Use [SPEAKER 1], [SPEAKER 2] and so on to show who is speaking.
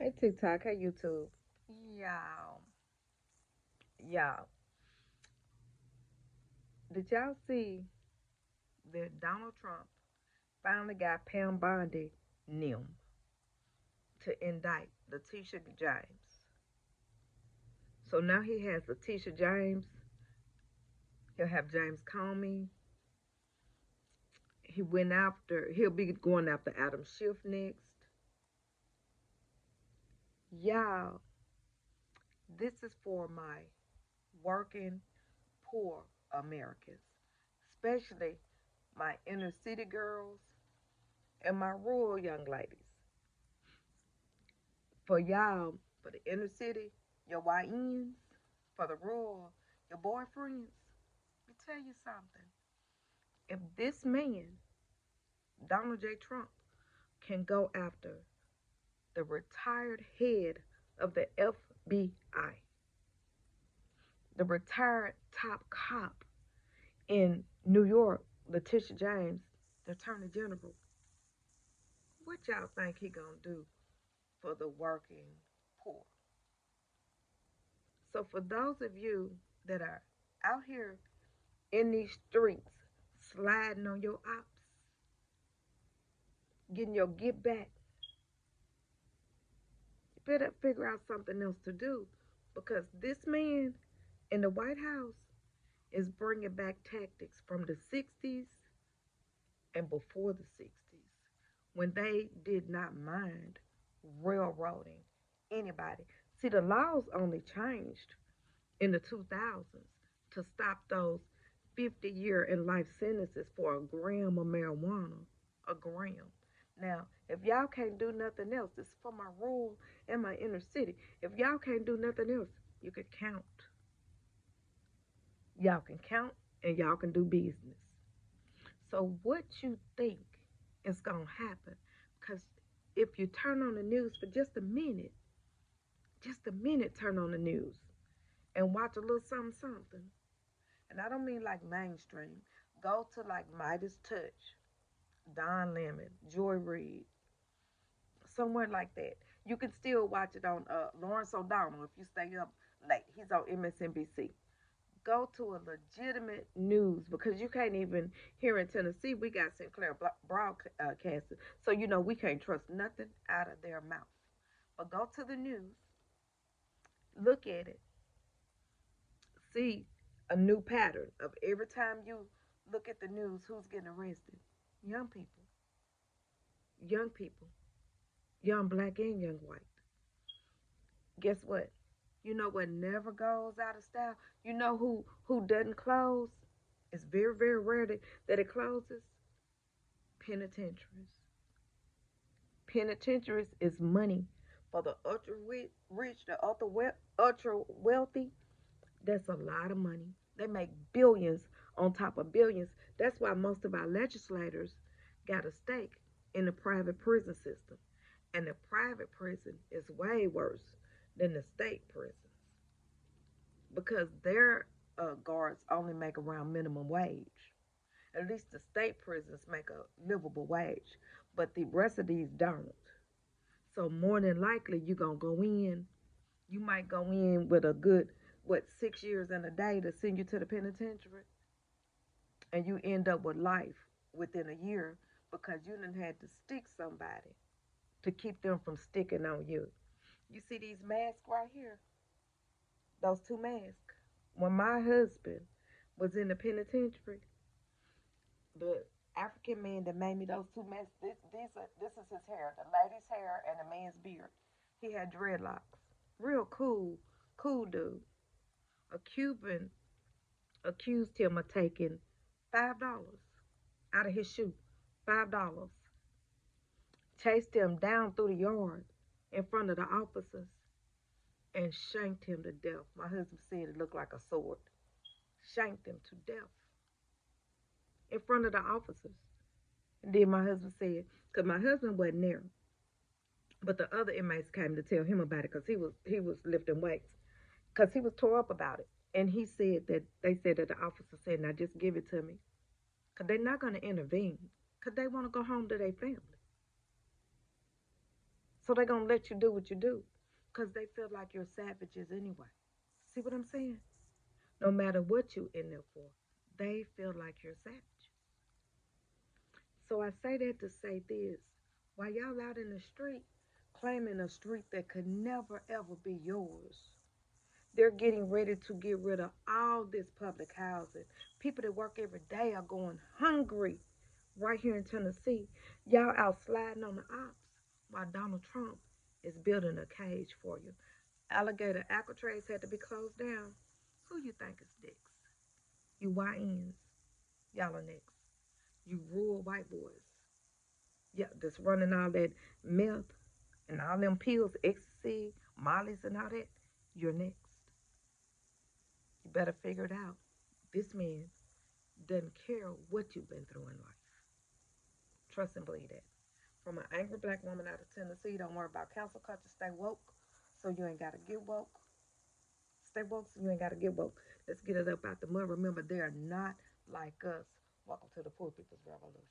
[SPEAKER 1] Hey TikTok, hey YouTube. Y'all, y'all, did y'all see that Donald Trump finally got Pam Bondi Nim to indict Letitia James? So now he has Letitia James, he'll have James Comey, he'll be going after Adam Schiff next. Y'all, this is for my working poor Americans, especially my inner city girls and my rural young ladies. For y'all, for the inner city, your YNs, for the rural, your boyfriends. Let me tell you something. If this man, Donald J. Trump, can go after the retired head of the FBI, the retired top cop in New York, Letitia James, the Attorney General, what y'all think he gonna do for the working poor? So for those of you that are out here in these streets, sliding on your ops, getting your get back, you better figure out something else to do because this man in the White House is bringing back tactics from the 60s and before the 60s when they did not mind railroading anybody. See, the laws only changed in the 2000s to stop those 50-year and life sentences for a gram of marijuana, a gram. Now, if y'all can't do nothing else, this is for my rural and my inner city. If y'all can't do nothing else, you can count. Y'all can count and y'all can do business. So, what you think is going to happen? Because if you turn on the news for just a minute, turn on the news and watch a little something, something. And I don't mean like mainstream. Go to like Midas Touch, Don Lemon, Joy Reid, somewhere like that. You can still watch it on Lawrence O'Donnell if you stay up late. He's on MSNBC. Go to a legitimate news because you can't even here in Tennessee. We got Sinclair broadcasting, so you know we can't trust nothing out of their mouth. But go to the news, look at it, see a new pattern of every time you look at the news, who's getting arrested? Young people, young people, young black and young white. Guess what? You know what never goes out of style? You know who doesn't close? It's very, very rare that it closes. Penitentiaries. Penitentiaries is money for the ultra rich, the ultra wealthy. That's a lot of money. They make billions on top of billions. That's why most of our legislators got a stake in the private prison system. And the private prison is way worse than the state prisons because their guards only make around minimum wage. At least the state prisons make a livable wage, but the rest of these don't. So more than likely, you're gonna go in. You might go in with a good 6 years and a day to send you to the penitentiary, and you end up with life within a year because you didn't had to stick somebody to keep them from sticking on you. You see these masks right here? Those two masks. When my husband was in the penitentiary, the African man that made me those two masks, this is his hair, the lady's hair and the man's beard. He had dreadlocks. Real cool, cool dude. A Cuban accused him of taking $5 out of his shoe. $5. Chased him down through the yard in front of the officers and shanked him to death. My husband said it looked like a sword. Shanked him to death in front of the officers. And then my husband said, because my husband wasn't there, but the other inmates came to tell him about it because he was lifting weights because he was tore up about it. And he said that they said that the officer said, "Now just give it to me," because they're not going to intervene because they want to go home to their family. So they're going to let you do what you do because they feel like you're savages anyway. See what I'm saying? No matter what you in there for, they feel like you're savage. So I say that to say this. While y'all out in the street claiming a street that could never ever be yours, they're getting ready to get rid of all this public housing. People that work every day are going hungry right here in Tennessee. Y'all out sliding on the ops while Donald Trump is building a cage for you. Alligator Alcatraz had to be closed down. Who you think is next? You YNs. Y'all are next. You rural white boys. Yeah, that's running all that meth and all them pills, ecstasy, mollies and all that. You're next. You better figure it out. This man doesn't care what you've been through in life. Trust and believe that. From an angry black woman out of Tennessee, don't worry about cancel culture. Stay woke, so you ain't gotta get woke. Stay woke, so you ain't gotta get woke. Let's get it up out the mud. Remember, they are not like us. Welcome to the Poor People's Revolution.